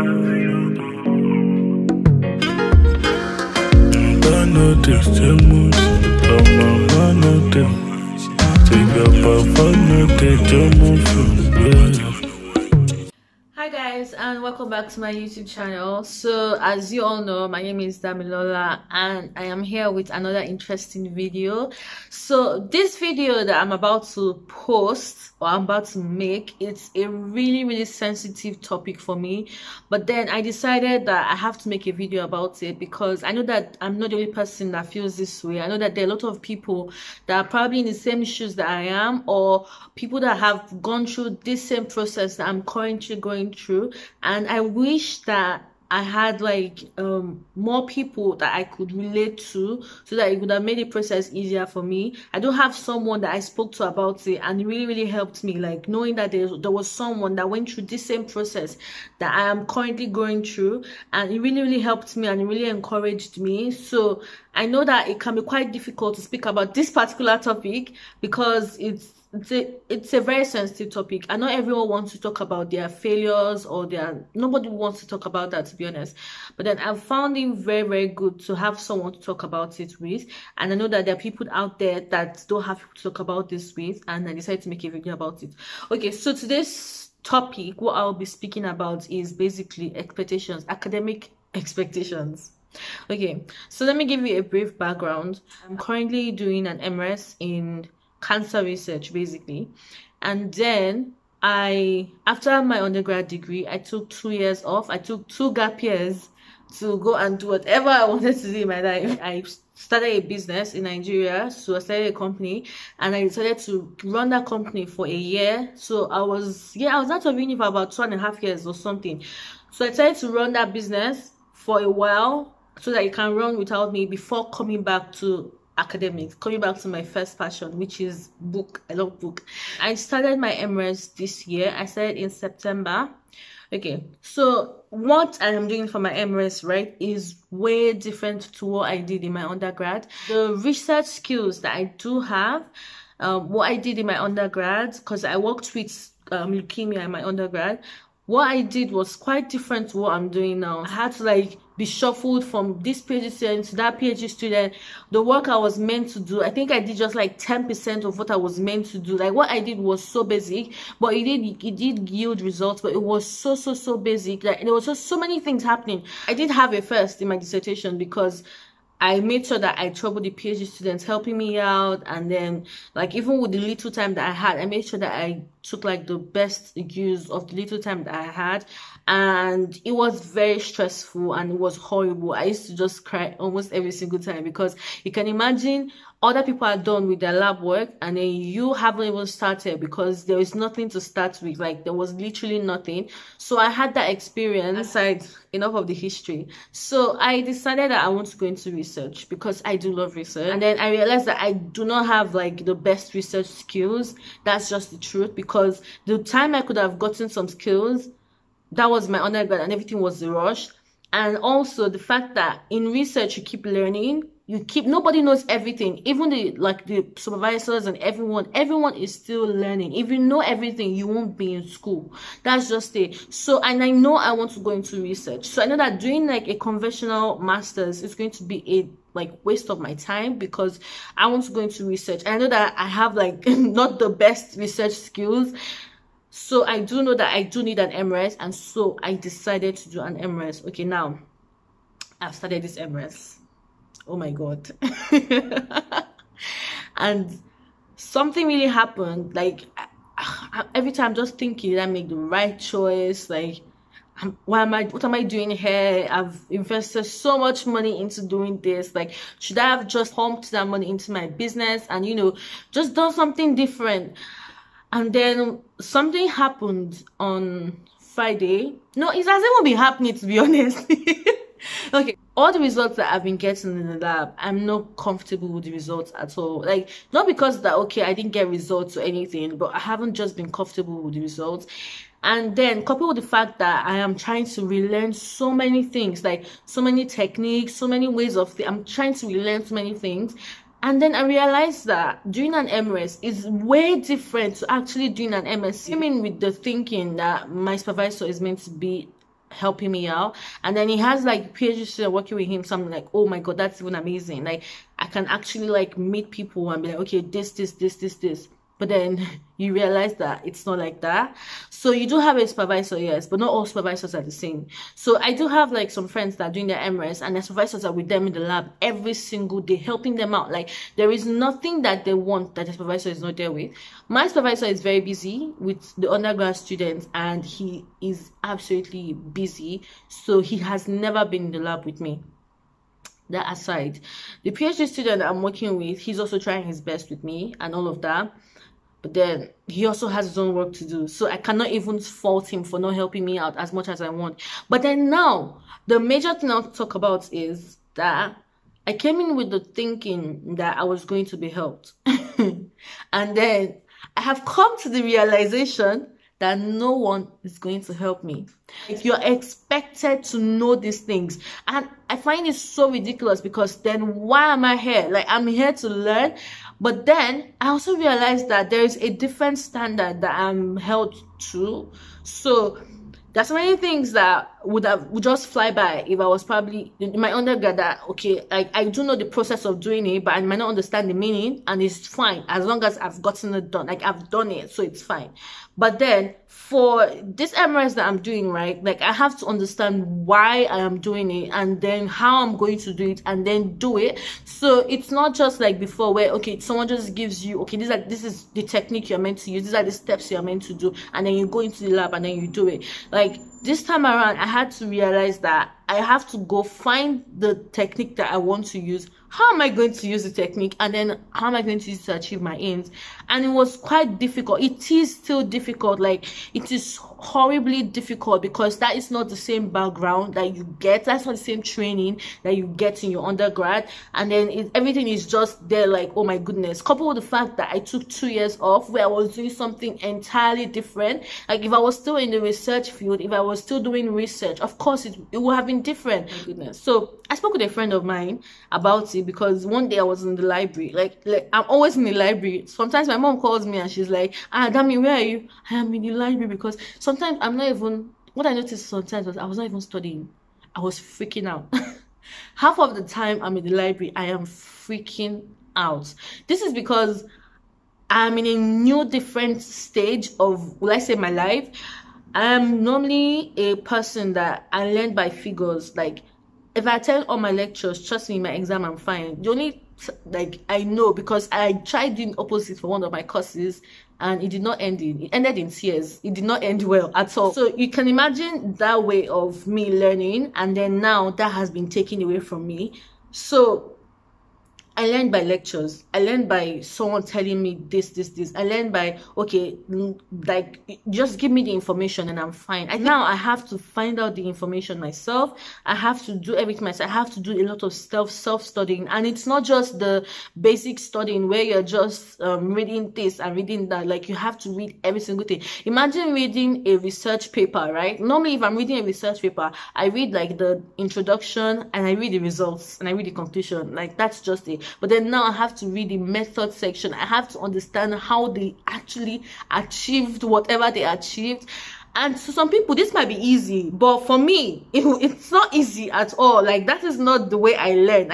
Hi guys, and welcome back to my YouTube channel. So as you all know, my name is Damilola and I am here with another interesting video. So this video that I'm about to post, or I'm about to make, it's a really sensitive topic for me, but then I decided that I have to make a video about it because I know that I'm not the only person that feels this way. I know that there are a lot of people that are probably in the same shoes that I am, or people that have gone through this same process that I'm currently going through, and I wish that I had like more people that I could relate to, so that it would have made the process easier for me. I don't have someone that I spoke to about it, and it really helped me, like knowing that there was someone that went through this same process that I am currently going through, and it really helped me and it really encouraged me. So I know that it can be quite difficult to speak about this particular topic because it's a very sensitive topic, and not everyone wants to talk about their failures or nobody wants to talk about that, to be honest. But then I've found it very good to have someone to talk about it with, and I know that there are people out there that don't have people to talk about this with, and I decided to make a video about it. Okay, so today's topic, what I'll be speaking about, is basically expectations, academic expectations. Okay, so let me give you a brief background. I'm currently doing an MRS in cancer research, basically, and then after my undergrad degree, I took 2 years off. I took 2 gap years to go and do whatever I wanted to do in my life. I started a business in Nigeria, so I started a company, and I decided to run that company for a year. So I was out of uni for about 2.5 years or something. So I decided to run that business for a while so that it can run without me before coming back to academics, coming back to my first passion, which is book. I love book. I started my MRS this year. I started in September. Okay, so what I am doing for my MRS, right, is way different to what I did in my undergrad. The research skills that I do have, what I did in my undergrad, because I worked with leukemia in my undergrad, what I did was quite different to what I'm doing now. I had to like be shuffled from this PhD student to that PhD student. The work I was meant to do, I think I did just like 10% of what I was meant to do. Like what I did was so basic, but it did yield results, but it was so basic. Like there was just so many things happening. I did have a first in my dissertation because I made sure that I troubled the PhD students helping me out, and then like even with the little time that I had, I made sure that I took like the best use of the little time that I had. And it was very stressful and it was horrible. I used to just cry almost every single time, because you can imagine other people are done with their lab work and then you haven't even started, because there is nothing to start with. Like there was literally nothing. So I had that experience. Aside, enough of the history. So I decided that I want to go into research because I do love research, and then I realized that I do not have like the best research skills. That's just the truth, because the time I could have gotten some skills, that was my undergrad and everything was a rush. And also the fact that in research you keep learning, nobody knows everything. Even the supervisors and everyone is still learning. If you know everything, you won't be in school. That's just it. So, and I know I want to go into research, so I know that doing like a conventional master's is going to be a like waste of my time, because I want to go into research. And I know that I have like not the best research skills. So I do know that I do need an MRS, and so I decided to do an MRS. Okay, now I've started this MRS. Oh my god. And something really happened. Like every time I'm just thinking, did I make the right choice? Like what am I doing here? I've invested so much money into doing this. Like, should I have just pumped that money into my business and, you know, just done something different? And then something happened on Friday. No, it hasn't even been happening, to be honest. Okay, all the results that I've been getting in the lab, I'm not comfortable with the results at all. Like, not because that, okay, I didn't get results or anything, but I haven't just been comfortable with the results. And then coupled with the fact that I am trying to relearn so many things, like so many techniques, so many ways of I'm trying to relearn so many things. And then I realized that doing an MRS is way different to actually doing an MSc. I mean, with the thinking that my supervisor is meant to be helping me out. And then he has like PhD student working with him, so I'm like, oh my god, that's even amazing. Like I can actually like meet people and be like, okay, this. But then you realize that it's not like that. So you do have a supervisor, yes, but not all supervisors are the same. So I do have like some friends that are doing their MRS, and their supervisors are with them in the lab every single day, helping them out. Like there is nothing that they want that the supervisor is not there with. My supervisor is very busy with the undergrad students, and he is absolutely busy. So he has never been in the lab with me. That aside, the PhD student I'm working with, he's also trying his best with me and all of that. But then he also has his own work to do. So I cannot even fault him for not helping me out as much as I want. But then now, the major thing I'll talk about is that I came in with the thinking that I was going to be helped. And then I have come to the realization that no one is going to help me. If you're expected to know these things, and I find it so ridiculous, because then why am I here? Like I'm here to learn. But then I also realized that there is a different standard that I'm held to. So there's so many things that would just fly by if I was probably in my undergrad, that okay, like I do know the process of doing it, but I might not understand the meaning, and it's fine as long as I've gotten it done. Like I've done it, so it's fine. But then for this MRS that I'm doing, right, like I have to understand why I am doing it, and then how I'm going to do it, and then do it. So it's not just like before, where okay, someone just gives you, okay, this is the technique you're meant to use, these are the steps you're meant to do, and then you go into the lab and then you do it. Like this time around, I had to realize that I have to go find the technique that I want to use. How am I going to use the technique, and then how am I going to use it to achieve my aims? And it was quite difficult. It is still difficult. Like it is horribly difficult, because that is not the same background that you get. That's not the same training that you get in your undergrad. And then everything is just there, like, oh my goodness. Coupled with the fact that I took 2 years off where I was doing something entirely different. Like if I was still in the research field, if I was still doing research, of course it would have been different. My goodness. So I spoke with a friend of mine about it, because one day I was in the library. Like I'm always in the library. Sometimes my mom calls me and she's like, Dami, where are you? I am in the library, because sometimes I'm not even, what I noticed sometimes was I was not even studying. I was freaking out. Half of the time I'm in the library, I am freaking out. This is because I'm in a new, different stage of, will I say, my life. I'm normally a person that I learn by figures. Like if I attend all my lectures, trust me, my exam I'm fine. The only like I know, because I tried doing opposite for one of my courses, and it did not end it ended in tears. It did not end well at all. So you can imagine that way of me learning, and then now that has been taken away from me. So I learned by lectures. I learned by someone telling me this. I learned by, okay, like, just give me the information and I'm fine. Now I have to find out the information myself. I have to do everything myself. I have to do a lot of self-studying. And it's not just the basic studying where you're just reading this and reading that. Like, you have to read every single thing. Imagine reading a research paper, right? Normally, if I'm reading a research paper, I read like the introduction and I read the results and I read the conclusion. Like, that's just it. But then now I have to read the method section. I have to understand how they actually achieved whatever they achieved. And to some people, this might be easy, but for me, it's not easy at all. Like, that is not the way I learn.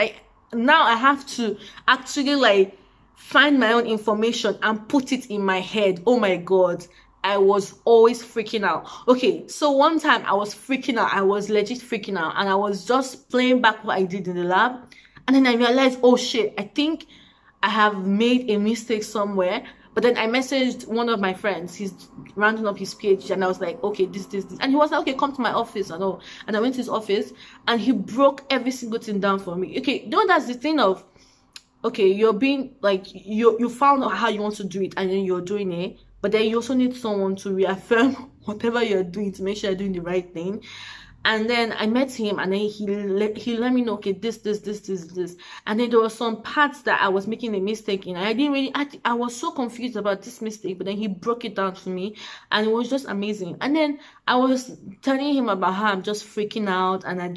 Now I have to actually like find my own information and put it in my head. Oh my God. I was always freaking out. Okay, so one time I was freaking out. I was legit freaking out, and I was just playing back what I did in the lab. And then I realized, oh shit, I think I have made a mistake somewhere. But then I messaged one of my friends. He's rounding up his PhD, and I was like, okay, this. And he was like, okay, come to my office and all. And I went to his office, and he broke every single thing down for me. Okay, you know, that's the thing of, okay, you're being like, you found out how you want to do it, and then you're doing it. But then you also need someone to reaffirm whatever you're doing to make sure you're doing the right thing. And then I met him, and then he let me know, okay, this. And then there were some parts that I was making a mistake in. I was so confused about this mistake, but then he broke it down for me, and it was just amazing. And then I was telling him about how I'm just freaking out, and I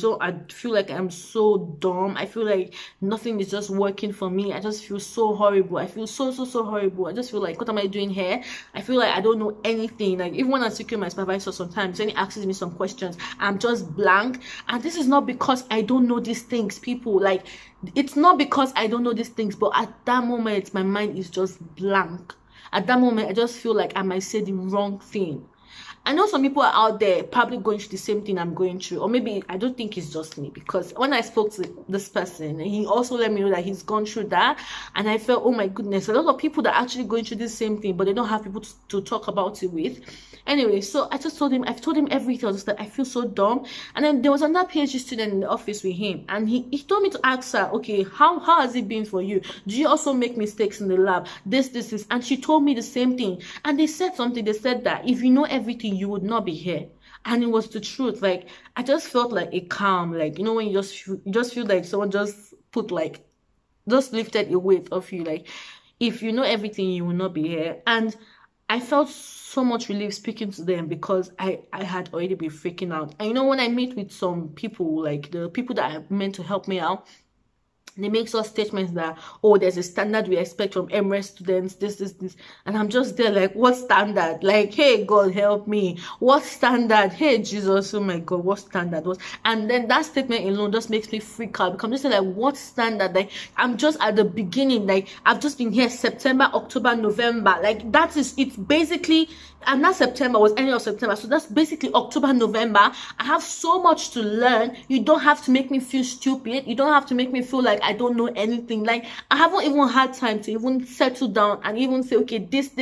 feel like I'm so dumb. I feel like nothing is just working for me. I just feel so horrible. I feel so horrible. I just feel like, what am I doing here? I feel like I don't know anything. Like, even when I'm speaking with my supervisor sometimes, when he asks me some questions, I'm just just blank. And this is not because I don't know these things, people. Like, it's not because I don't know these things, but at that moment my mind is just blank. At that moment I just feel like I might say the wrong thing. I know some people are out there probably going through the same thing I'm going through, or maybe I don't think it's just me, because when I spoke to this person, he also let me know that he's gone through that, and I felt, oh my goodness, a lot of people that are actually going through the same thing, but they don't have people to talk about it with. Anyway, so I just told him, I've told him everything. I was just like, I feel so dumb. And then there was another PhD student in the office with him, and he told me to ask her, okay, how has it been for you? Do you also make mistakes in the lab? This, and she told me the same thing. And they said something. They said that if you know everything, you would not be here. And it was the truth. Like, I just felt like a calm, like, you know, when you just feel like someone just put, like, just lifted a weight off you. Like, if you know everything, you will not be here. And I felt so much relief speaking to them, because I had already been freaking out. And you know, when I meet with some people, like the people that are meant to help me out, they make such statements that, oh, there's a standard we expect from MRS students, this. And I'm just there like, what standard? Like, hey, God, help me. What standard? Hey, Jesus, oh my God, what standard? What? And then that statement alone just makes me freak out, because I'm just like, what standard? Like, I'm just at the beginning. Like, I've just been here September, October, November. Like, that is, it's basically, and not September, was end of September. So that's basically October, November. I have so much to learn. You don't have to make me feel stupid. You don't have to make me feel like I don't know anything. Like, I haven't even had time to even settle down and even say, okay, this.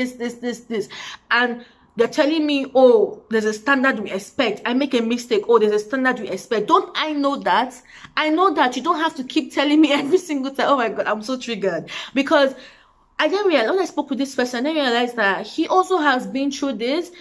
And they're telling me, oh, there's a standard we expect. I make a mistake. Oh, there's a standard we expect. Don't I know that? I know that. You don't have to keep telling me every single time. Oh my God, I'm so triggered. Because I didn't realize, when I spoke with this person, I didn't realize that he also has been through this.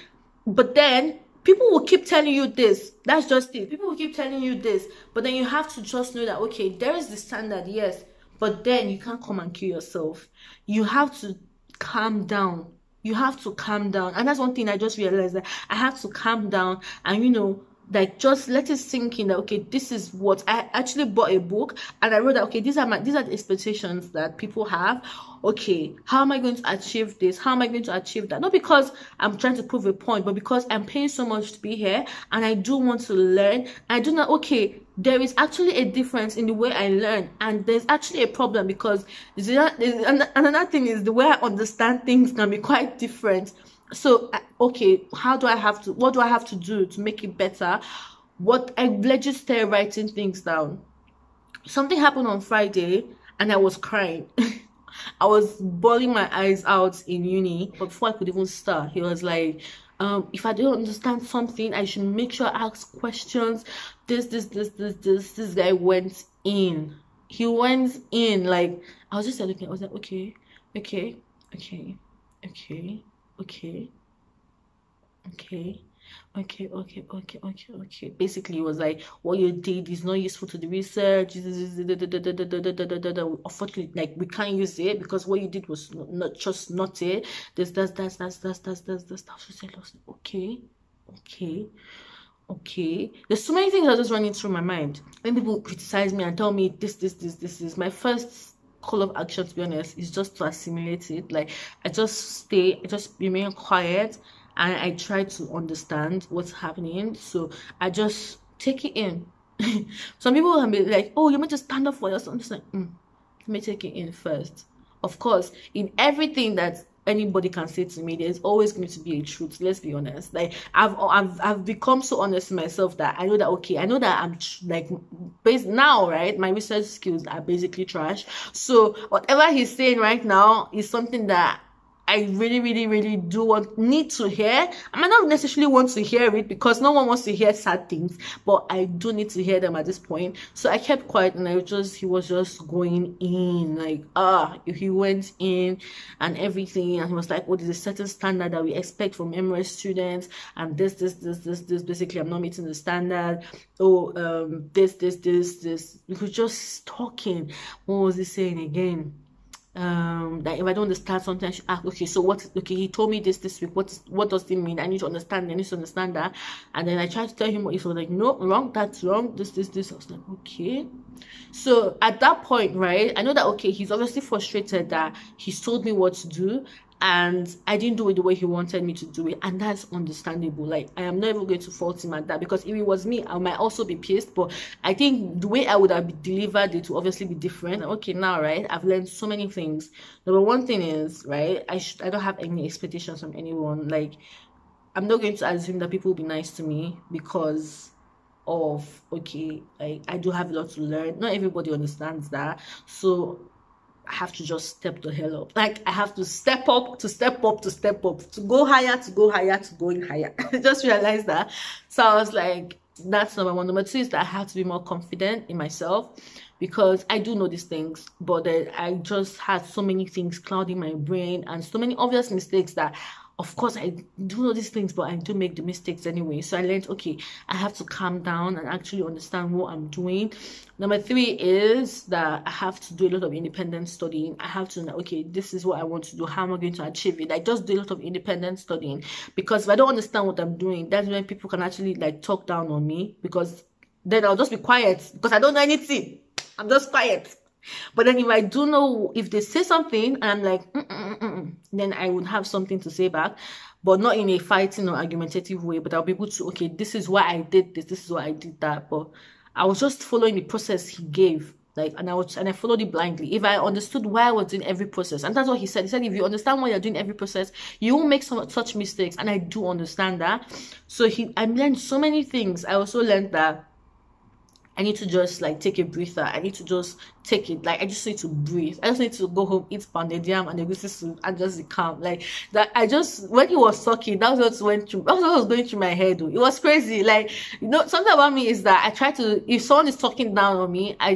But then people will keep telling you this. That's just it. People will keep telling you this. But then you have to just know that, okay, there is the standard, yes. But then you can't come and kill yourself. You have to calm down. You have to calm down. And that's one thing I just realized, that I have to calm down and, you know, like, just let it sink in that, okay, this is what I actually bought a book, and I wrote that, okay, these are the expectations that people have. Okay, how am I going to achieve this? How am I going to achieve that? Not because I'm trying to prove a point, but because I'm paying so much to be here, and I do want to learn. I do not, okay, there is actually a difference in the way I learn, and there's actually a problem, because another thing is the way I understand things can be quite different. So, okay, what do I have to do to make it better? I just started writing things down. Something happened on Friday, and I was crying. I was bawling my eyes out in uni, but before I could even start, he was like, if I don't understand something, I should make sure I ask questions. This guy went in. He went in, like, I was just looking, I was like, okay. Basically, it was like, what you did is not useful to the research. Unfortunately, like, we can't use it because what you did was not it. This. I was like, okay. There's so many things that are just running through my mind. When people criticize me and tell me this is my first call of action, to be honest, is just to assimilate it. Like, I just remain quiet, and I try to understand what's happening. So I just take it in. Some people will be like, oh, you might just stand up for yourself. I'm just like, let me take it in first. Of course, in everything that anybody can say to me, there's always going to be a truth. Let's be honest. Like, I've become so honest to myself that I know that, okay, I know that I'm like, based now, right, my research skills are basically trash. So whatever he's saying right now is something that I really do need to hear. I might not necessarily want to hear it, because no one wants to hear sad things, but I do need to hear them at this point. So I kept quiet, and he was just going in, like, he went in and everything, and he was like, oh, there's a certain standard that we expect from MRS students, and this, basically I'm not meeting the standard. Oh, this. We was just talking. What was he saying again? That if I don't understand something, I should ask, okay, so he told me this week, what does it mean? I need to understand that. And then I tried to tell him what he was like, no, wrong, that's wrong, this. I was like, okay. So at that point, right, I know that, okay, he's obviously frustrated that he's told me what to do, and I didn't do it the way he wanted me to do it, and that's understandable. Like, I am never going to fault him at that, because if it was me, I might also be pissed, but I think the way I would have delivered it will obviously be different. Okay, now, right, I've learned so many things. Number one thing is, right, I don't have any expectations from anyone. Like, I'm not going to assume that people will be nice to me because of, okay, like, I do have a lot to learn. Not everybody understands that, so I have to just step the hell up. Like, I have to step up, to step up, to step up, to go higher, to go higher, to going higher. I just realized that. So I was like, that's number one. Number two is that I have to be more confident in myself, because I do know these things, but I just had so many things clouding my brain and so many obvious mistakes that, of course, I do know these things, but I do make the mistakes anyway. So I learned, okay, I have to calm down and actually understand what I'm doing. Number three is that I have to do a lot of independent studying. I have to know, okay, this is what I want to do. How am I going to achieve it? I just do a lot of independent studying, because if I don't understand what I'm doing, that's when people can actually like talk down on me, because then I'll just be quiet because I don't know anything. I'm just quiet. But then if I do know, if they say something and I'm like, then I would have something to say back, but not in a fighting or argumentative way. But I'll be able to, okay, this is why I did this, this is why I did that. But I was just following the process he gave, like, and I followed it blindly. If I understood why I was doing every process, and that's what he said. He said, if you understand why you're doing every process, you won't make such mistakes. And I do understand that. So I learned so many things. I also learned that I need to just like take a breather. I need to just take it. Like, I just need to breathe. I just need to go home, eat pounded yam and egusi soup, and just be calm. Like that. When he was talking, that was what was going through my head. It was crazy. Like, you know, something about me is that I try to, if someone is talking down on me, I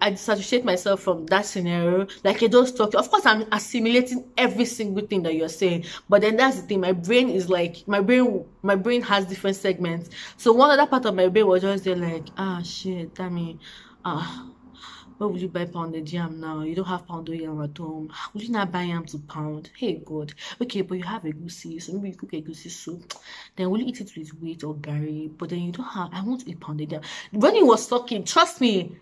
disassociate myself from that scenario. Like, you're just talking. Of course, I'm assimilating every single thing that you're saying, but then that's the thing. My brain is like, my brain has different segments. So one other part of my brain was just there, like, ah, shit, that mean, where will you buy pounded yam now? You don't have pounded yam at home. Will you not buy yam to pound? Hey, God. Okay, but you have egusi, so maybe you cook egusi soup. Then will you eat it with wheat or gari? But then you don't have, I want to eat pounded yam. When he was talking, trust me,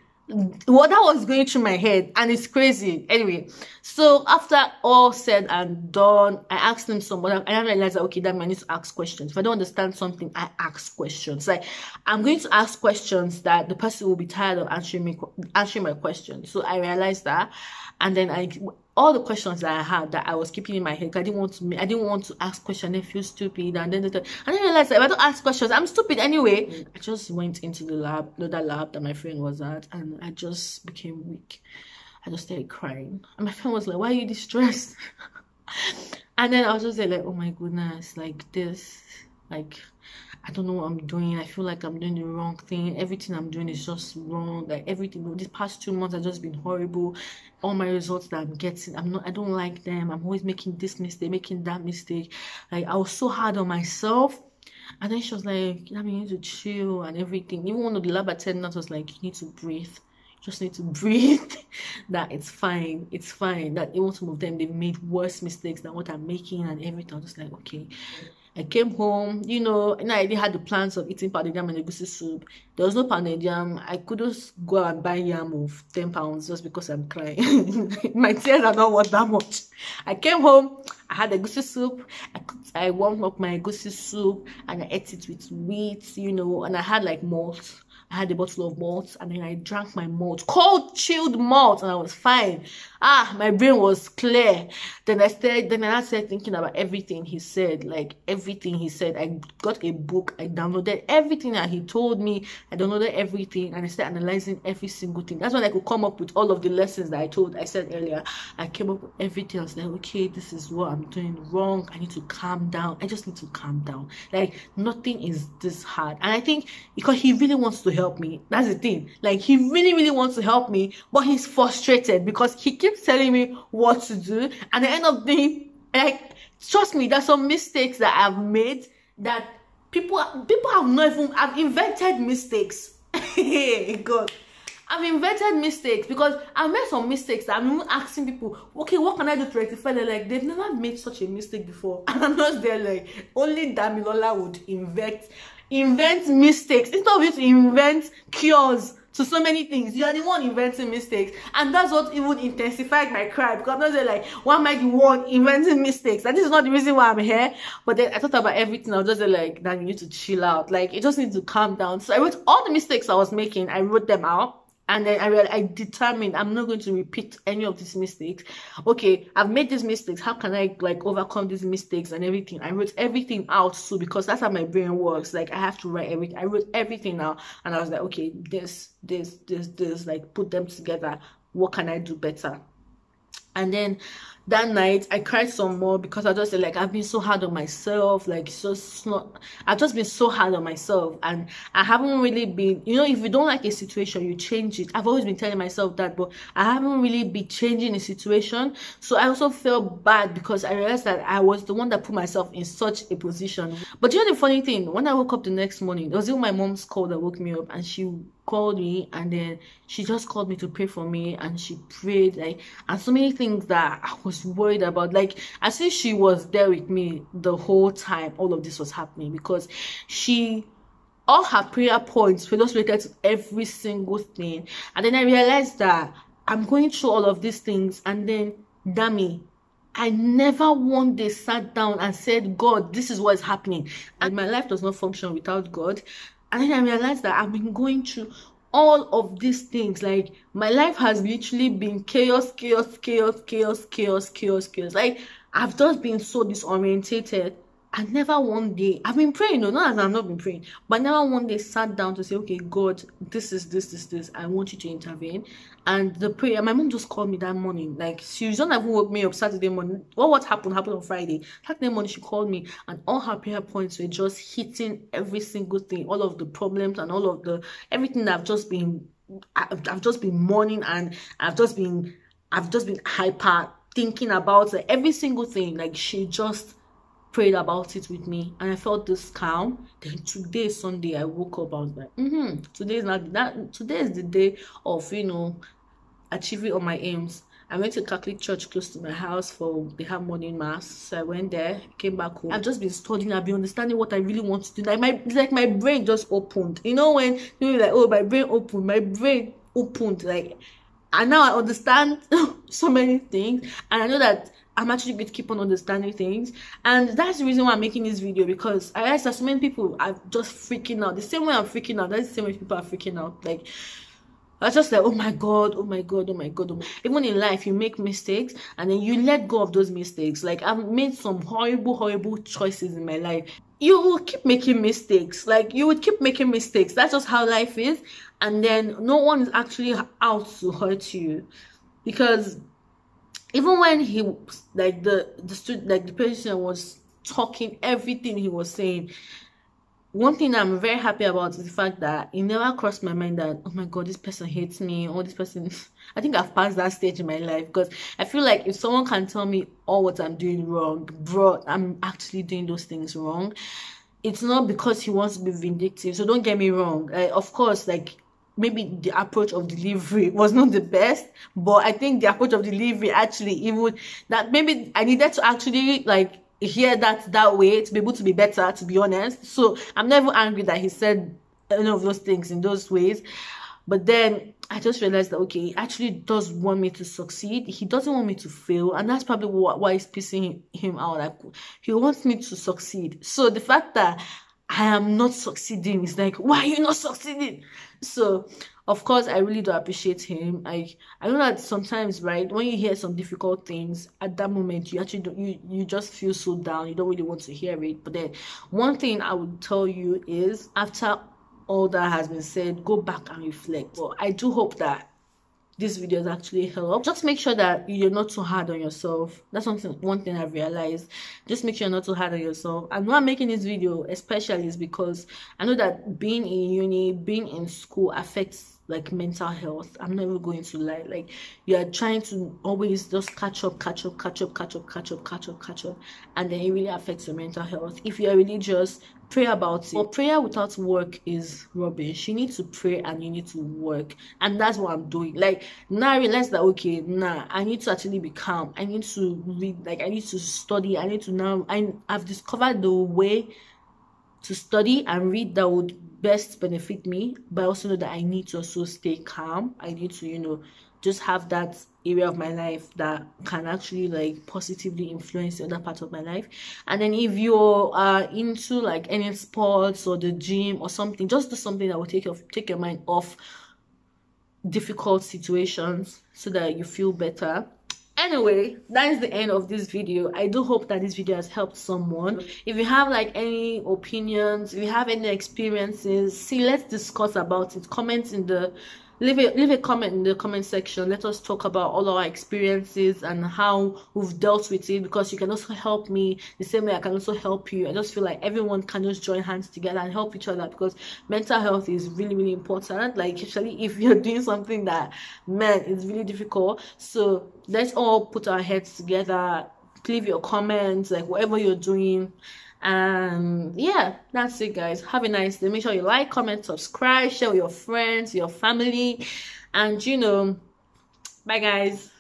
what that was going through my head, and it's crazy. Anyway, so after all said and done, I asked him some more. I realized that, okay, that I need to ask questions. If I don't understand something, I ask questions. Like, I'm going to ask questions that the person will be tired of answering my questions. So I realized that, and then all the questions that I had that I was keeping in my head, I didn't want to ask questions and feel stupid, and then I realized that if I don't ask questions, I'm stupid anyway. I just went into the lab that my friend was at, and I just became weak. I just started crying, and my friend was like, "Why are you distressed?" And then I was just like, "Oh my goodness, like this, like, I don't know what I'm doing. I feel like I'm doing the wrong thing. Everything I'm doing is just wrong. Like, everything, these past 2 months have just been horrible. All my results that I'm getting, I don't like them. I'm always making this mistake, making that mistake. Like, I was so hard on myself." And then she was like, "You need to chill and everything." Even one of the lab attendants was like, "You need to breathe. You just need to breathe." That it's fine. It's fine. That even some of them, they've made worse mistakes than what I'm making and everything. I was just like, okay. I came home, you know, and I already had the plans of eating pounded yam and egusi soup. There was no pounded yam. I couldn't go and buy yam of £10 just because I'm crying. My tears are not worth that much. I came home, I had egusi soup. I warmed up my egusi soup and I ate it with wheat, you know, and I had like malt. I had a bottle of malt, and then I drank my malt, cold chilled malt, and I was fine. My brain was clear. Then I started thinking about everything he said, like everything he said. I got a book, I downloaded everything that he told me. I downloaded everything, and I started analyzing every single thing. That's when I could come up with all of the lessons that I said earlier. I came up with everything. I was like, okay, this is what I'm doing wrong. I need to calm down. I just need to calm down. Like, nothing is this hard. And I think because he really wants to help me. That's the thing. Like, he really, really wants to help me, but he's frustrated because he keeps telling me what to do. And at the end of the day, like, trust me, there's some mistakes that I've made that people have not even, I've invented mistakes. Hey, God. I've invented mistakes because I've made some mistakes that I'm even asking people, okay, what can I do to rectify? They're like, they've never made such a mistake before. And I'm just there like, only Damilola would invent mistakes instead of you to invent cures to so many things. You are the one inventing mistakes, and that's what even intensified my cry, because I was like, why am I the one inventing mistakes? And this is not the reason why I'm here. But then I thought about everything. I was just like, Dan, you need to chill out. Like, you just need to calm down. So I wrote all the mistakes I was making. I wrote them out. And then I determined I'm not going to repeat any of these mistakes. Okay, I've made these mistakes. How can I like overcome these mistakes and everything? I wrote everything out too, because that's how my brain works. Like, I have to write everything. I wrote everything out, and I was like, okay, this, like, put them together. What can I do better? And then that night I cried some more, because I just said, like, I've been so hard on myself. Like, I've just been so hard on myself, and I haven't really been, you know, if you don't like a situation, you change it. I've always been telling myself that, but I haven't really been changing the situation. So I also felt bad, because I realized that I was the one that put myself in such a position. But you know the funny thing, when I woke up the next morning, it was even my mom's call that woke me up, and she called me, and then she just called me to pray for me, and she prayed, like, and so many things that I was worried about, like, as if she was there with me the whole time all of this was happening, because all her prayer points were just related to every single thing. And then I realized that I'm going through all of these things, and then Dami, I never one day sat down and said, God, this is what is happening, and my life does not function without God. And then I realized that I've been going through all of these things. Like, my life has literally been chaos. Like, I've just been so disorientated. And never one day, I've been praying, no, not as I've not been praying, but never one day sat down to say, okay, God, this is this, I want you to intervene. And the prayer, my mom just called me that morning. Like, she don't even woke me up Saturday morning. What happened on Friday. Saturday morning, she called me, and all her prayer points were just hitting every single thing, all of the problems and all of everything that I've just been mourning, and I've just been hyper thinking about, like, every single thing. Like, she just prayed about it with me, and I felt this calm. Then today, Sunday, I woke up, I was like, today is the day of, you know, achieving all my aims. I went to a Catholic church close to my house they have morning mass. So I went there, came back home. I've just been studying, I've been understanding what I really want to do. Like my brain just opened. You know, when you're like, oh, my brain opened, like, and now I understand so many things, and I know that I'm actually going to keep on understanding things. And that's the reason why I'm making this video, because I realize that so many people are just freaking out. The same way I'm freaking out, that's the same way people are freaking out. Like, I was just like, oh my God. Even in life, you make mistakes, and then you let go of those mistakes. Like, I've made some horrible choices in my life. You will keep making mistakes. Like, you would keep making mistakes. That's just how life is. And then no one is actually out to hurt you, because even when he, like, the person was talking everything he was saying, one thing I'm very happy about is the fact that it never crossed my mind that, oh my God, this person hates me, or this person, I think I've passed that stage in my life, because I feel like if someone can tell me all what I'm doing wrong, bro, I'm actually doing those things wrong. It's not because he wants to be vindictive. So don't get me wrong. Of course, like, maybe the approach of delivery was not the best, but I think the approach of delivery actually, even that, maybe I needed to actually, like, hear that way to be able to be better, to be honest. So I'm never angry that he said any of those things in those ways. But then I just realized that, okay, he actually does want me to succeed. He doesn't want me to fail. And that's probably why it's pissing him out. Like, he wants me to succeed. So the fact that I am not succeeding, it's like, why are you not succeeding? So of course, I really do appreciate him. I know that sometimes, right, when you hear some difficult things, at that moment you actually don't, you just feel so down. You don't really want to hear it. But then one thing I would tell you is, after all that has been said, go back and reflect. Well, I do hope that this video has actually helped. Just make sure that you're not too hard on yourself. That's one thing I've realized. Just make sure you're not too hard on yourself. And why I'm making this video especially is because I know that being in uni, being in school affects, like, mental health. I'm never going to lie. Like, you are trying to always just catch up, and then it really affects your mental health. If you are religious, pray about it. But prayer without work is rubbish. You need to pray and you need to work, and that's what I'm doing. Like, now I realize that, okay, I need to actually be calm. I need to read, like, I need to study. I need to now, I've discovered the way to study and read that would best benefit me, but I also know that I need to also stay calm. I need to, you know, just have that area of my life that can actually like positively influence the other part of my life. And then if you're into like any sports or the gym or something, just do something that will take your mind off difficult situations so that you feel better. Anyway, that is the end of this video. I do hope that this video has helped someone. If you have like any opinions, if you have any experiences, see, let's discuss about it. Comment in the leave a comment in the comment section. Let us talk about all our experiences and how we've dealt with it, because you can also help me the same way I can also help you. I just feel like everyone can just join hands together and help each other, because mental health is really, really important, like especially if you're doing something that, man, it's really difficult. So let's all put our heads together. Leave your comments, like whatever you're doing. And yeah, that's it, guys. Have a nice day. Make sure you like, comment, subscribe, share with your friends, your family, and you know, bye guys.